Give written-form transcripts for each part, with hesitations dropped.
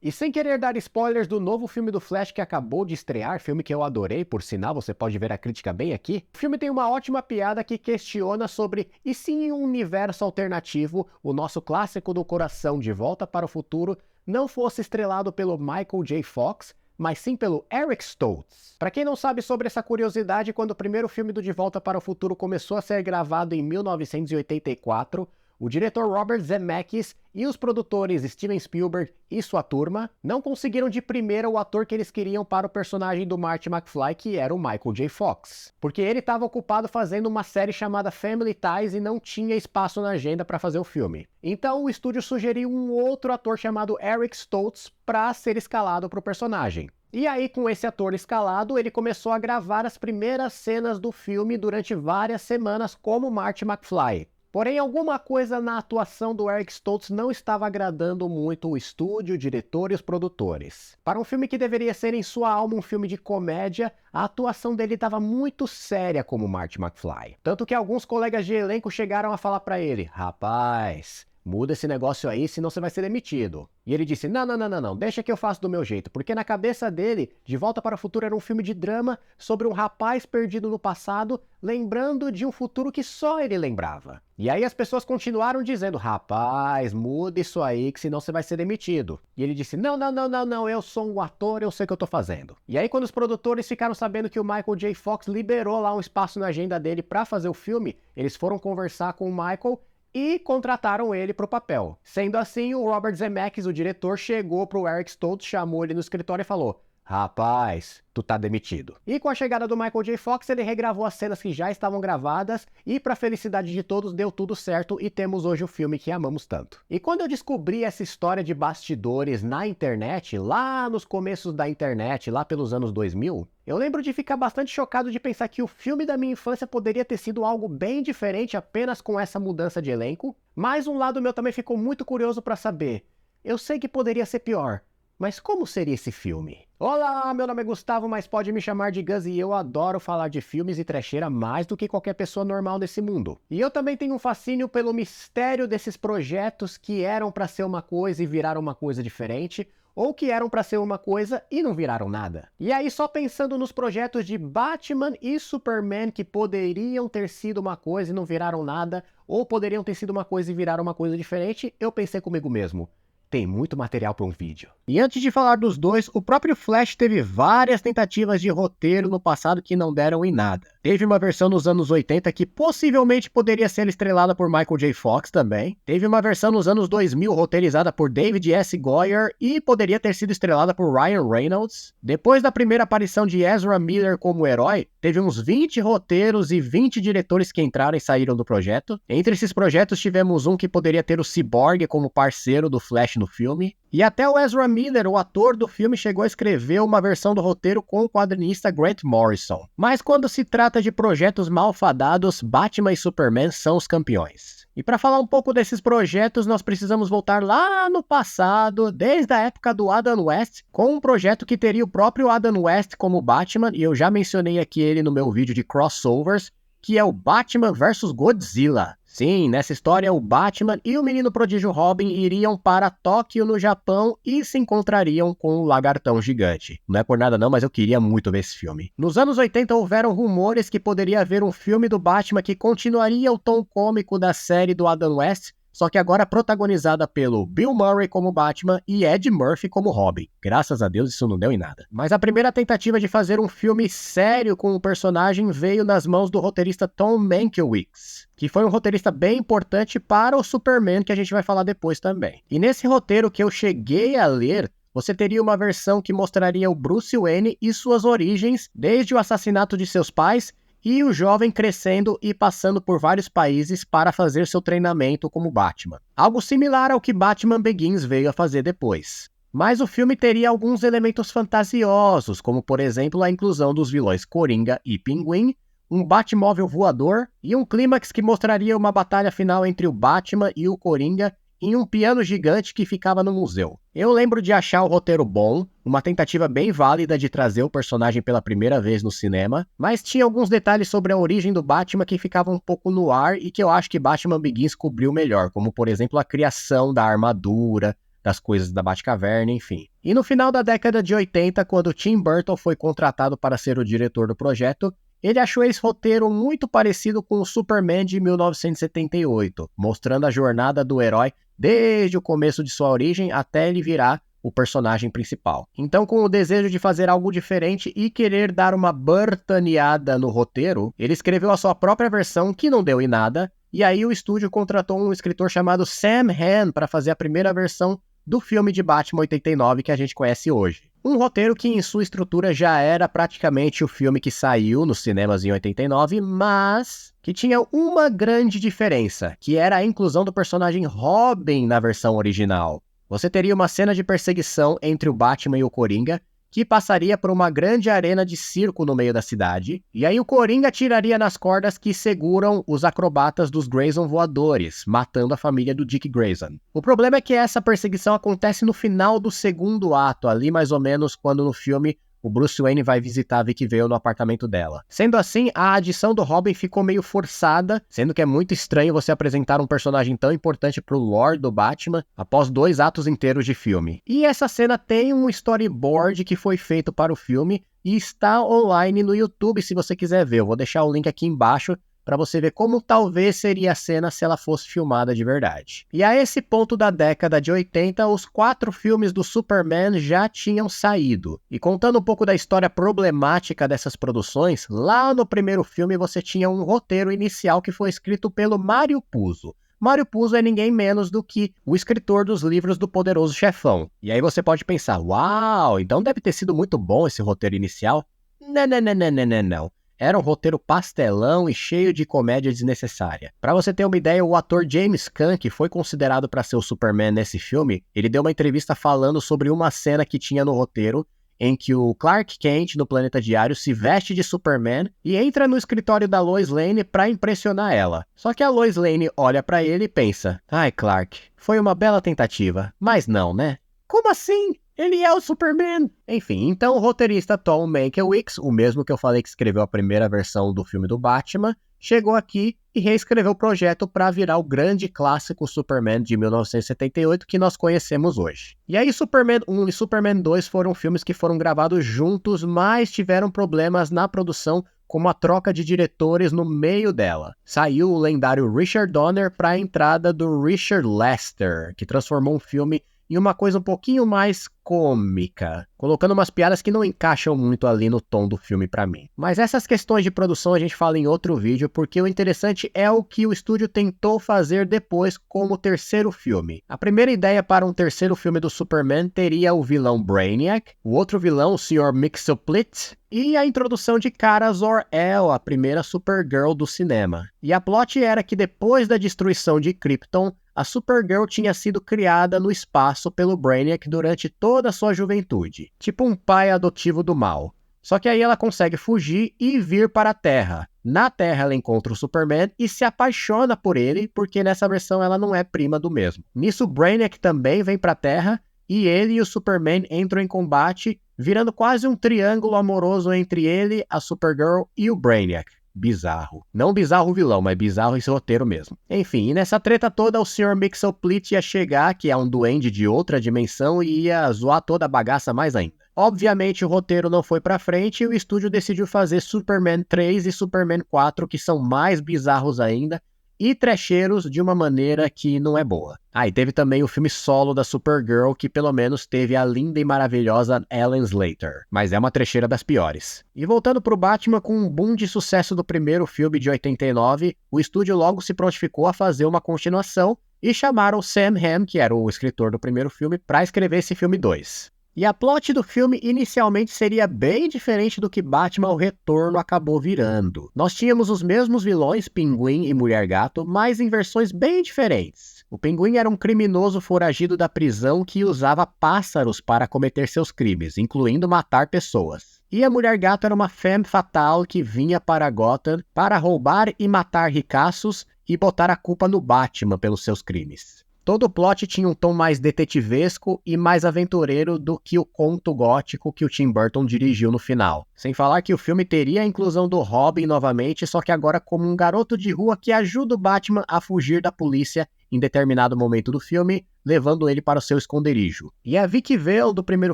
E sem querer dar spoilers do novo filme do Flash que acabou de estrear, filme que eu adorei, por sinal, você pode ver a crítica bem aqui. O filme tem uma ótima piada que questiona sobre e se em um universo alternativo, o nosso clássico do coração De Volta para o Futuro não fosse estrelado pelo Michael J. Fox, mas sim pelo Eric Stoltz. Para quem não sabe sobre essa curiosidade, quando o primeiro filme do De Volta para o Futuro começou a ser gravado em 1984, o diretor Robert Zemeckis e os produtores Steven Spielberg e sua turma não conseguiram de primeira o ator que eles queriam para o personagem do Marty McFly, que era o Michael J. Fox. Porque ele estava ocupado fazendo uma série chamada Family Ties e não tinha espaço na agenda para fazer o filme. Então o estúdio sugeriu um outro ator chamado Eric Stoltz para ser escalado para o personagem. E aí, com esse ator escalado, ele começou a gravar as primeiras cenas do filme durante várias semanas como Marty McFly. Porém, alguma coisa na atuação do Eric Stoltz não estava agradando muito o estúdio, o diretor e os produtores. Para um filme que deveria ser em sua alma um filme de comédia, a atuação dele estava muito séria como Marty McFly. Tanto que alguns colegas de elenco chegaram a falar para ele: "Rapaz, muda esse negócio aí, senão você vai ser demitido." E ele disse: não, deixa que eu faço do meu jeito. Porque na cabeça dele, De Volta para o Futuro era um filme de drama sobre um rapaz perdido no passado, lembrando de um futuro que só ele lembrava. E aí as pessoas continuaram dizendo: "Rapaz, muda isso aí, que senão você vai ser demitido." E ele disse: não, eu sou um ator, eu sei o que eu tô fazendo." E aí quando os produtores ficaram sabendo que o Michael J. Fox liberou lá um espaço na agenda dele para fazer o filme, eles foram conversar com o Michael e contrataram ele para o papel. Sendo assim, o Robert Zemeckis, o diretor, chegou para o Eric Stoltz, chamou ele no escritório e falou: "Rapaz, tu tá demitido." E com a chegada do Michael J. Fox, ele regravou as cenas que já estavam gravadas e, para felicidade de todos, deu tudo certo e temos hoje o filme que amamos tanto. E quando eu descobri essa história de bastidores na internet, lá nos começos da internet, lá pelos anos 2000, eu lembro de ficar bastante chocado de pensar que o filme da minha infância poderia ter sido algo bem diferente apenas com essa mudança de elenco, mas um lado meu também ficou muito curioso para saber. Eu sei que poderia ser pior, mas como seria esse filme? Olá, meu nome é Gustavo, mas pode me chamar de Gus e eu adoro falar de filmes e trecheira mais do que qualquer pessoa normal desse mundo. E eu também tenho um fascínio pelo mistério desses projetos que eram para ser uma coisa e viraram uma coisa diferente, ou que eram para ser uma coisa e não viraram nada. E aí, só pensando nos projetos de Batman e Superman que poderiam ter sido uma coisa e não viraram nada, ou poderiam ter sido uma coisa e viraram uma coisa diferente, eu pensei comigo mesmo: tem muito material para um vídeo. E antes de falar dos dois, o próprio Flash teve várias tentativas de roteiro no passado que não deram em nada. Teve uma versão nos anos 80 que possivelmente poderia ser estrelada por Michael J. Fox também. Teve uma versão nos anos 2000 roteirizada por David S. Goyer e poderia ter sido estrelada por Ryan Reynolds. Depois da primeira aparição de Ezra Miller como herói, teve uns 20 roteiros e 20 diretores que entraram e saíram do projeto. Entre esses projetos tivemos um que poderia ter o Cyborg como parceiro do Flash no filme. E até o Ezra Miller, o ator do filme, chegou a escrever uma versão do roteiro com o quadrinista Grant Morrison. Mas quando se trata de projetos malfadados, Batman e Superman são os campeões. E para falar um pouco desses projetos, nós precisamos voltar lá no passado, desde a época do Adam West, com um projeto que teria o próprio Adam West como Batman, e eu já mencionei aqui ele no meu vídeo de crossovers, que é o Batman vs Godzilla. Sim, nessa história o Batman e o menino prodígio Robin iriam para Tóquio, no Japão, e se encontrariam com o lagartão gigante. Não é por nada não, mas eu queria muito ver esse filme. Nos anos 80 houveram rumores que poderia haver um filme do Batman que continuaria o tom cômico da série do Adam West, só que agora protagonizada pelo Bill Murray como Batman e Ed Murphy como Robin. Graças a Deus isso não deu em nada. Mas a primeira tentativa de fazer um filme sério com o personagem veio nas mãos do roteirista Tom Mankiewicz, que foi um roteirista bem importante para o Superman, que a gente vai falar depois também. E nesse roteiro que eu cheguei a ler, você teria uma versão que mostraria o Bruce Wayne e suas origens, desde o assassinato de seus pais e o jovem crescendo e passando por vários países para fazer seu treinamento como Batman. Algo similar ao que Batman Begins veio a fazer depois. Mas o filme teria alguns elementos fantasiosos, como por exemplo a inclusão dos vilões Coringa e Pinguim, um Batmóvel voador e um clímax que mostraria uma batalha final entre o Batman e o Coringa em um piano gigante que ficava no museu. Eu lembro de achar o roteiro bom, uma tentativa bem válida de trazer o personagem pela primeira vez no cinema, mas tinha alguns detalhes sobre a origem do Batman que ficavam um pouco no ar e que eu acho que Batman Begins cobriu melhor, como por exemplo a criação da armadura, das coisas da Batcaverna, enfim. E no final da década de 80, quando Tim Burton foi contratado para ser o diretor do projeto, ele achou esse roteiro muito parecido com o Superman de 1978, mostrando a jornada do herói desde o começo de sua origem até ele virar o personagem principal. Então, com o desejo de fazer algo diferente e querer dar uma burtaneada no roteiro, ele escreveu a sua própria versão, que não deu em nada, e aí o estúdio contratou um escritor chamado Sam Hamm para fazer a primeira versão do filme de Batman 89 que a gente conhece hoje. Um roteiro que em sua estrutura já era praticamente o filme que saiu nos cinemas em 89, mas que tinha uma grande diferença, que era a inclusão do personagem Robin na versão original. Você teria uma cena de perseguição entre o Batman e o Coringa, que passaria por uma grande arena de circo no meio da cidade, e aí o Coringa tiraria nas cordas que seguram os acrobatas dos Grayson voadores, matando a família do Dick Grayson. O problema é que essa perseguição acontece no final do segundo ato, ali mais ou menos quando no filme o Bruce Wayne vai visitar a Vicky Vale no apartamento dela. Sendo assim, a adição do Robin ficou meio forçada, sendo que é muito estranho você apresentar um personagem tão importante pro lore do Batman após 2 atos inteiros de filme. E essa cena tem um storyboard que foi feito para o filme e está online no YouTube se você quiser ver. Eu vou deixar o link aqui embaixo para você ver como talvez seria a cena se ela fosse filmada de verdade. E a esse ponto da década de 80, os 4 filmes do Superman já tinham saído. E contando um pouco da história problemática dessas produções, lá no primeiro filme você tinha um roteiro inicial que foi escrito pelo Mario Puzo. Mario Puzo é ninguém menos do que o escritor dos livros do Poderoso Chefão. E aí você pode pensar, uau, então deve ter sido muito bom esse roteiro inicial? Não. Era um roteiro pastelão e cheio de comédia desnecessária. Pra você ter uma ideia, o ator James Caan, que foi considerado para ser o Superman nesse filme, ele deu uma entrevista falando sobre uma cena que tinha no roteiro em que o Clark Kent, no Planeta Diário, se veste de Superman e entra no escritório da Lois Lane pra impressionar ela. Só que a Lois Lane olha pra ele e pensa, ai Clark, foi uma bela tentativa, mas não, né? Como assim? Ele é o Superman! Enfim, então o roteirista Tom Mankiewicz, o mesmo que eu falei que escreveu a primeira versão do filme do Batman, chegou aqui e reescreveu o projeto para virar o grande clássico Superman de 1978 que nós conhecemos hoje. E aí Superman 1 e Superman 2 foram filmes que foram gravados juntos, mas tiveram problemas na produção, como a troca de diretores no meio dela. Saiu o lendário Richard Donner para a entrada do Richard Lester, que transformou um filme em uma coisa um pouquinho mais cômica, colocando umas piadas que não encaixam muito ali no tom do filme pra mim. Mas essas questões de produção a gente fala em outro vídeo, porque o interessante é o que o estúdio tentou fazer depois como terceiro filme. A primeira ideia para um terceiro filme do Superman teria o vilão Brainiac, o outro vilão, o Sr. Mxyzptlk, e a introdução de Kara Zor-El, a primeira Supergirl do cinema. E a plot era que depois da destruição de Krypton, a Supergirl tinha sido criada no espaço pelo Brainiac durante toda a sua juventude, tipo um pai adotivo do mal. Só que aí ela consegue fugir e vir para a Terra. Na Terra ela encontra o Superman e se apaixona por ele, porque nessa versão ela não é prima do mesmo. Nisso, Brainiac também vem para a Terra e ele e o Superman entram em combate, virando quase um triângulo amoroso entre ele, a Supergirl e o Brainiac. Bizarro. Não bizarro o vilão, mas bizarro esse roteiro mesmo. Enfim, e nessa treta toda o Sr. Mxyzptlk ia chegar, que é um duende de outra dimensão, e ia zoar toda a bagaça mais ainda. Obviamente o roteiro não foi pra frente e o estúdio decidiu fazer Superman 3 e Superman 4, que são mais bizarros ainda, e trecheiros de uma maneira que não é boa. E teve também o filme solo da Supergirl, que pelo menos teve a linda e maravilhosa Ellen Slater, mas é uma trecheira das piores. E voltando pro Batman, com um boom de sucesso do primeiro filme de 89, o estúdio logo se prontificou a fazer uma continuação e chamaram Sam Hamm, que era o escritor do primeiro filme, para escrever esse filme 2. E a plot do filme inicialmente seria bem diferente do que Batman o Retorno acabou virando. Nós tínhamos os mesmos vilões, Pinguim e Mulher Gato, mas em versões bem diferentes. O Pinguim era um criminoso foragido da prisão que usava pássaros para cometer seus crimes, incluindo matar pessoas. E a Mulher Gato era uma femme fatale que vinha para Gotham para roubar e matar ricaços e botar a culpa no Batman pelos seus crimes. Todo o plot tinha um tom mais detetivesco e mais aventureiro do que o conto gótico que o Tim Burton dirigiu no final. Sem falar que o filme teria a inclusão do Robin novamente, só que agora como um garoto de rua que ajuda o Batman a fugir da polícia em determinado momento do filme, levando ele para o seu esconderijo. E a Vicky Vale do primeiro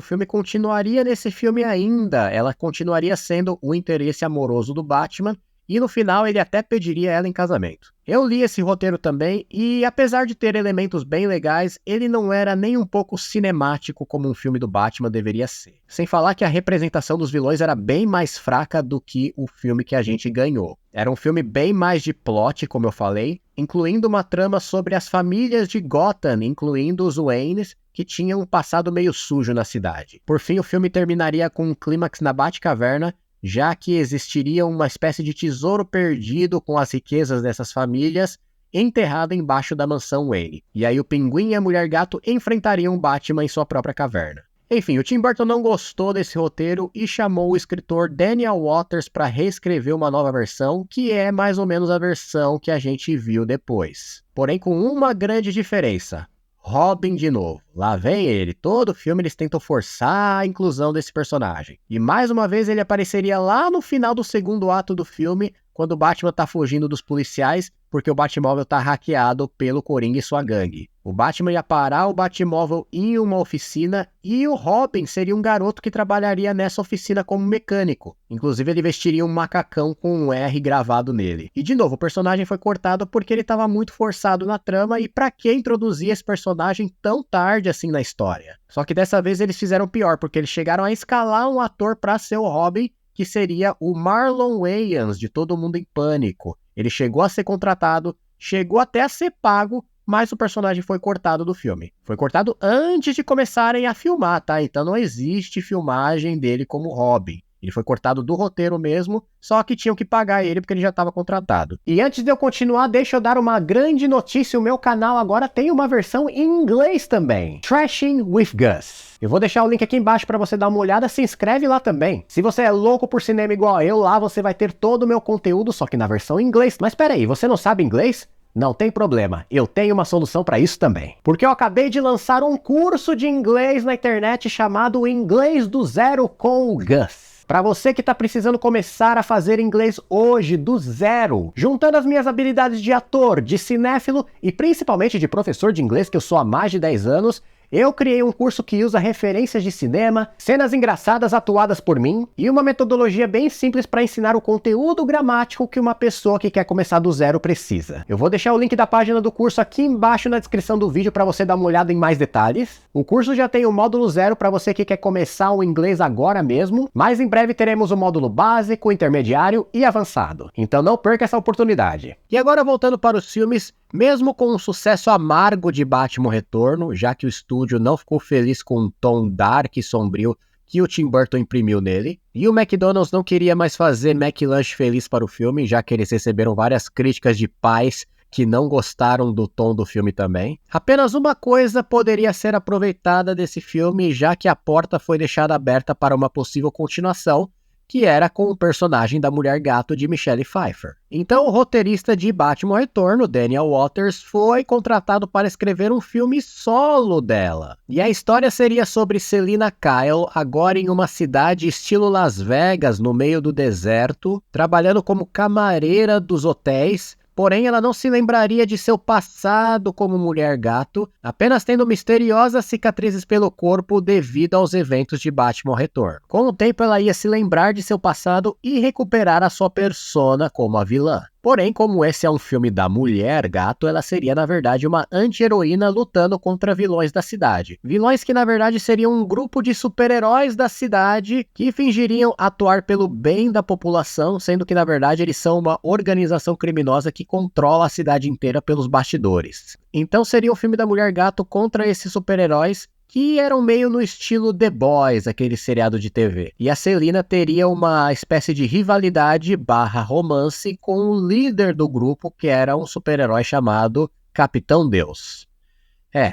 filme continuaria nesse filme ainda, ela continuaria sendo o interesse amoroso do Batman, e no final ele até pediria ela em casamento. Eu li esse roteiro também e, apesar de ter elementos bem legais, ele não era nem um pouco cinemático como um filme do Batman deveria ser. Sem falar que a representação dos vilões era bem mais fraca do que o filme que a gente ganhou. Era um filme bem mais de plot, como eu falei, incluindo uma trama sobre as famílias de Gotham, incluindo os Waynes, que tinham um passado meio sujo na cidade. Por fim, o filme terminaria com um clímax na Batcaverna, já que existiria uma espécie de tesouro perdido com as riquezas dessas famílias enterrado embaixo da mansão Wayne. E aí o Pinguim e a Mulher-Gato enfrentariam o Batman em sua própria caverna. Enfim, o Tim Burton não gostou desse roteiro e chamou o escritor Daniel Waters para reescrever uma nova versão, que é mais ou menos a versão que a gente viu depois. Porém, com uma grande diferença. Robin de novo. Lá vem ele. Todo filme eles tentam forçar a inclusão desse personagem. E mais uma vez ele apareceria lá no final do segundo ato do filme, quando o Batman tá fugindo dos policiais, porque o Batmóvel tá hackeado pelo Coringa e sua gangue. O Batman ia parar o Batmóvel em uma oficina e o Robin seria um garoto que trabalharia nessa oficina como mecânico. Inclusive ele vestiria um macacão com um R gravado nele. E de novo, o personagem foi cortado porque ele estava muito forçado na trama e pra que introduzir esse personagem tão tarde assim na história? Só que dessa vez eles fizeram pior, porque eles chegaram a escalar um ator pra ser o Robin, que seria o Marlon Wayans, de Todo Mundo em Pânico. Ele chegou a ser contratado, chegou até a ser pago, mas o personagem foi cortado do filme. Foi cortado antes de começarem a filmar, tá? Então não existe filmagem dele como Robin. Ele foi cortado do roteiro mesmo, só que tinham que pagar ele porque ele já estava contratado. E antes de eu continuar, deixa eu dar uma grande notícia. O meu canal agora tem uma versão em inglês também. Trashing with Gus. Eu vou deixar o link aqui embaixo para você dar uma olhada, se inscreve lá também. Se você é louco por cinema igual eu, lá você vai ter todo o meu conteúdo, só que na versão em inglês. Mas peraí, você não sabe inglês? Não tem problema, eu tenho uma solução para isso também. Porque eu acabei de lançar um curso de inglês na internet chamado Inglês do Zero com o Gus. Para você que está precisando começar a fazer inglês hoje, do zero, juntando as minhas habilidades de ator, de cinéfilo e principalmente de professor de inglês, que eu sou há mais de 10 anos, eu criei um curso que usa referências de cinema, cenas engraçadas atuadas por mim e uma metodologia bem simples para ensinar o conteúdo gramático que uma pessoa que quer começar do zero precisa. Eu vou deixar o link da página do curso aqui embaixo na descrição do vídeo para você dar uma olhada em mais detalhes. O curso já tem o módulo 0 para você que quer começar o inglês agora mesmo, mas em breve teremos o módulo básico, intermediário e avançado. Então não perca essa oportunidade. E agora voltando para os filmes, mesmo com um sucesso amargo de Batman Retorno, já que o estúdio não ficou feliz com o tom dark e sombrio que o Tim Burton imprimiu nele, e o McDonald's não queria mais fazer McLanche feliz para o filme, já que eles receberam várias críticas de pais que não gostaram do tom do filme também. Apenas uma coisa poderia ser aproveitada desse filme, já que a porta foi deixada aberta para uma possível continuação, que era com o personagem da Mulher-Gato de Michelle Pfeiffer. Então o roteirista de Batman Retorno, Daniel Waters, foi contratado para escrever um filme solo dela. E a história seria sobre Selina Kyle, agora em uma cidade estilo Las Vegas, no meio do deserto, trabalhando como camareira dos hotéis. Porém, ela não se lembraria de seu passado como Mulher-Gato, apenas tendo misteriosas cicatrizes pelo corpo devido aos eventos de Batman Retorno. Com o tempo, ela ia se lembrar de seu passado e recuperar a sua persona como a vilã. Porém, como esse é um filme da Mulher-Gato, ela seria, na verdade, uma anti-heroína lutando contra vilões da cidade. Vilões que, na verdade, seriam um grupo de super-heróis da cidade que fingiriam atuar pelo bem da população, sendo que, na verdade, eles são uma organização criminosa que controla a cidade inteira pelos bastidores. Então, seria um filme da Mulher-Gato contra esses super-heróis que eram meio no estilo The Boys, aquele seriado de TV. E a Selina teria uma espécie de rivalidade / romance com o líder do grupo, que era um super-herói chamado Capitão Deus.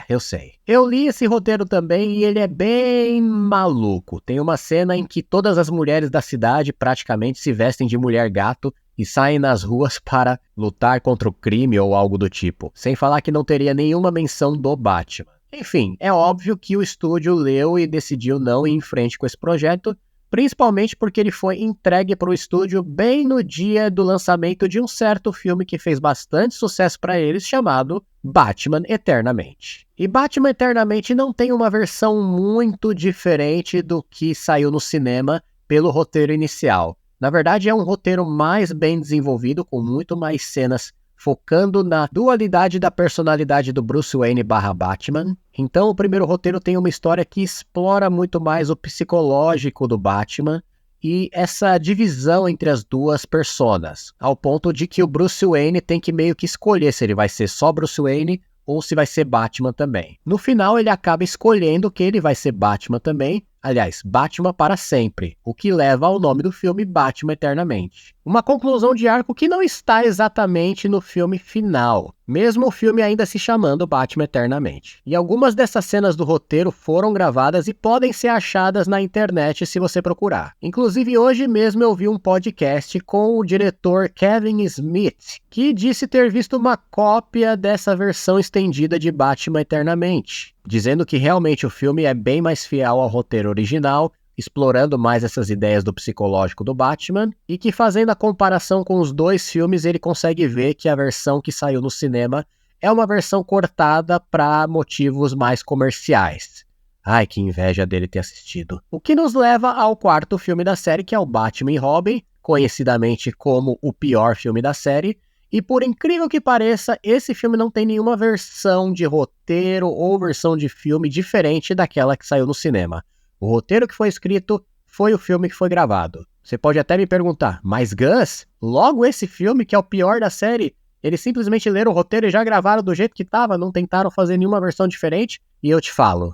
Eu sei. Eu li esse roteiro também e ele é bem maluco. Tem uma cena em que todas as mulheres da cidade praticamente se vestem de Mulher-Gato e saem nas ruas para lutar contra o crime ou algo do tipo. Sem falar que não teria nenhuma menção do Batman. Enfim, é óbvio que o estúdio leu e decidiu não ir em frente com esse projeto, principalmente porque ele foi entregue para o estúdio bem no dia do lançamento de um certo filme que fez bastante sucesso para eles, chamado Batman Eternamente. E Batman Eternamente não tem uma versão muito diferente do que saiu no cinema pelo roteiro inicial. Na verdade, é um roteiro mais bem desenvolvido, com muito mais cenas focando na dualidade da personalidade do Bruce Wayne / Batman. Então, o primeiro roteiro tem uma história que explora muito mais o psicológico do Batman e essa divisão entre as duas personas, ao ponto de que o Bruce Wayne tem que meio que escolher se ele vai ser só Bruce Wayne ou se vai ser Batman também. No final, ele acaba escolhendo que ele vai ser Batman também, aliás, Batman para sempre, o que leva ao nome do filme Batman Eternamente. Uma conclusão de arco que não está exatamente no filme final, mesmo o filme ainda se chamando Batman Eternamente. E algumas dessas cenas do roteiro foram gravadas e podem ser achadas na internet se você procurar. Inclusive, hoje mesmo eu vi um podcast com o diretor Kevin Smith, que disse ter visto uma cópia dessa versão estendida de Batman Eternamente, dizendo que realmente o filme é bem mais fiel ao roteiro original, explorando mais essas ideias do psicológico do Batman, e que fazendo a comparação com os dois filmes ele consegue ver que a versão que saiu no cinema é uma versão cortada para motivos mais comerciais. Ai, que inveja dele ter assistido. O que nos leva ao quarto filme da série, que é o Batman e Robin, conhecidamente como o pior filme da série. E por incrível que pareça, esse filme não tem nenhuma versão de roteiro ou versão de filme diferente daquela que saiu no cinema. O roteiro que foi escrito foi o filme que foi gravado. Você pode até me perguntar, mas Gus, logo esse filme que é o pior da série, eles simplesmente leram o roteiro e já gravaram do jeito que estava, não tentaram fazer nenhuma versão diferente? E eu te falo,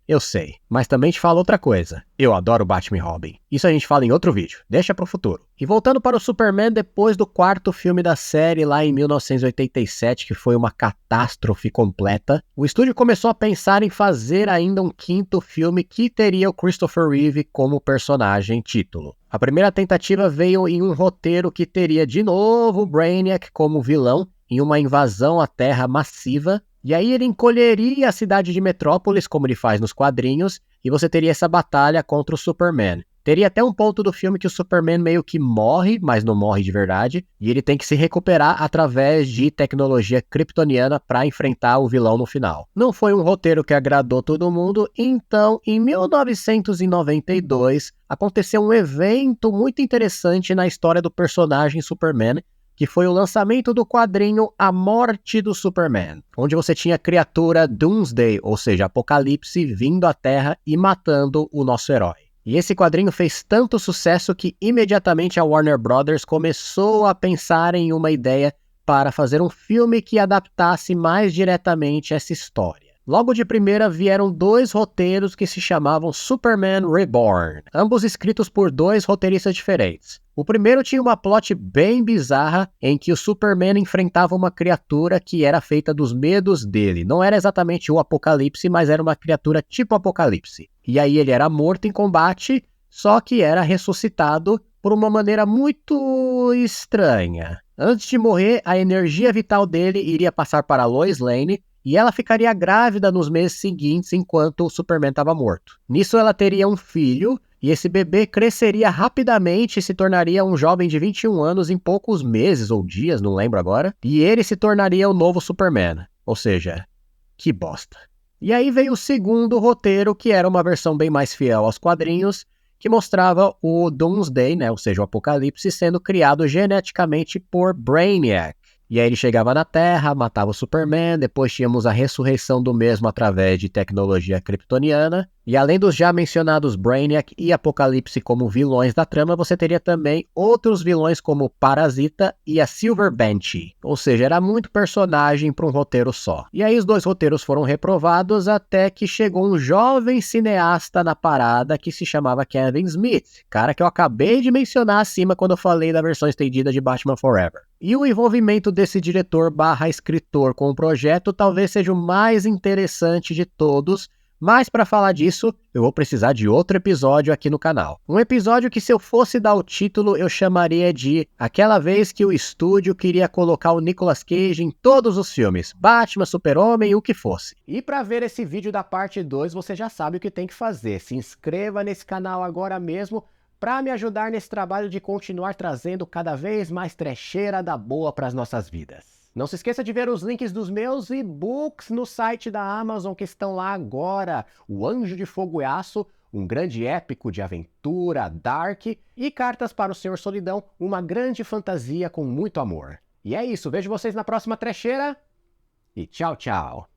eu sei, mas também te falo outra coisa. Eu adoro Batman e Robin. Isso a gente fala em outro vídeo, deixa pro futuro. E voltando para o Superman, depois do quarto filme da série, lá em 1987, que foi uma catástrofe completa, o estúdio começou a pensar em fazer ainda um quinto filme que teria o Christopher Reeve como personagem título. A primeira tentativa veio em um roteiro que teria de novo o Brainiac como vilão em uma invasão à Terra massiva. E aí ele encolheria a cidade de Metrópolis, como ele faz nos quadrinhos, e você teria essa batalha contra o Superman. Teria até um ponto do filme que o Superman meio que morre, mas não morre de verdade, e ele tem que se recuperar através de tecnologia kryptoniana para enfrentar o vilão no final. Não foi um roteiro que agradou todo mundo, então em 1992 aconteceu um evento muito interessante na história do personagem Superman, que foi o lançamento do quadrinho A Morte do Superman, onde você tinha a criatura Doomsday, ou seja, Apocalipse, vindo à Terra e matando o nosso herói. E esse quadrinho fez tanto sucesso que imediatamente a Warner Brothers começou a pensar em uma ideia para fazer um filme que adaptasse mais diretamente essa história. Logo de primeira vieram dois roteiros que se chamavam Superman Reborn, ambos escritos por dois roteiristas diferentes. O primeiro tinha uma plot bem bizarra em que o Superman enfrentava uma criatura que era feita dos medos dele. Não era exatamente o Apocalipse, mas era uma criatura tipo Apocalipse. E aí ele era morto em combate, só que era ressuscitado por uma maneira muito estranha. Antes de morrer, a energia vital dele iria passar para Lois Lane, e ela ficaria grávida nos meses seguintes enquanto o Superman estava morto. Nisso ela teria um filho, e esse bebê cresceria rapidamente e se tornaria um jovem de 21 anos em poucos meses ou dias, não lembro agora, e ele se tornaria o novo Superman. Ou seja, que bosta. E aí veio o segundo roteiro, que era uma versão bem mais fiel aos quadrinhos, que mostrava o Doomsday, né, ou seja, o Apocalipse, sendo criado geneticamente por Brainiac. E aí ele chegava na Terra, matava o Superman, depois tínhamos a ressurreição do mesmo através de tecnologia kryptoniana. E além dos já mencionados Brainiac e Apocalipse como vilões da trama, você teria também outros vilões como Parasita e a Silver Banshee. Ou seja, era muito personagem para um roteiro só. E aí os dois roteiros foram reprovados até que chegou um jovem cineasta na parada que se chamava Kevin Smith, cara que eu acabei de mencionar acima quando eu falei da versão estendida de Batman Forever. E o envolvimento desse diretor / escritor com o projeto talvez seja o mais interessante de todos, mas para falar disso, eu vou precisar de outro episódio aqui no canal. Um episódio que, se eu fosse dar o título, eu chamaria de Aquela Vez que o Estúdio Queria Colocar o Nicolas Cage em todos os filmes, Batman, Super-Homem, o que fosse. E para ver esse vídeo da parte 2, você já sabe o que tem que fazer. Se inscreva nesse canal agora mesmo, para me ajudar nesse trabalho de continuar trazendo cada vez mais trecheira da boa para as nossas vidas. Não se esqueça de ver os links dos meus e-books no site da Amazon que estão lá agora. O Anjo de Fogo e Aço, um grande épico de aventura, dark, e Cartas para o Senhor Solidão, uma grande fantasia com muito amor. E é isso, vejo vocês na próxima trecheira e tchau, tchau!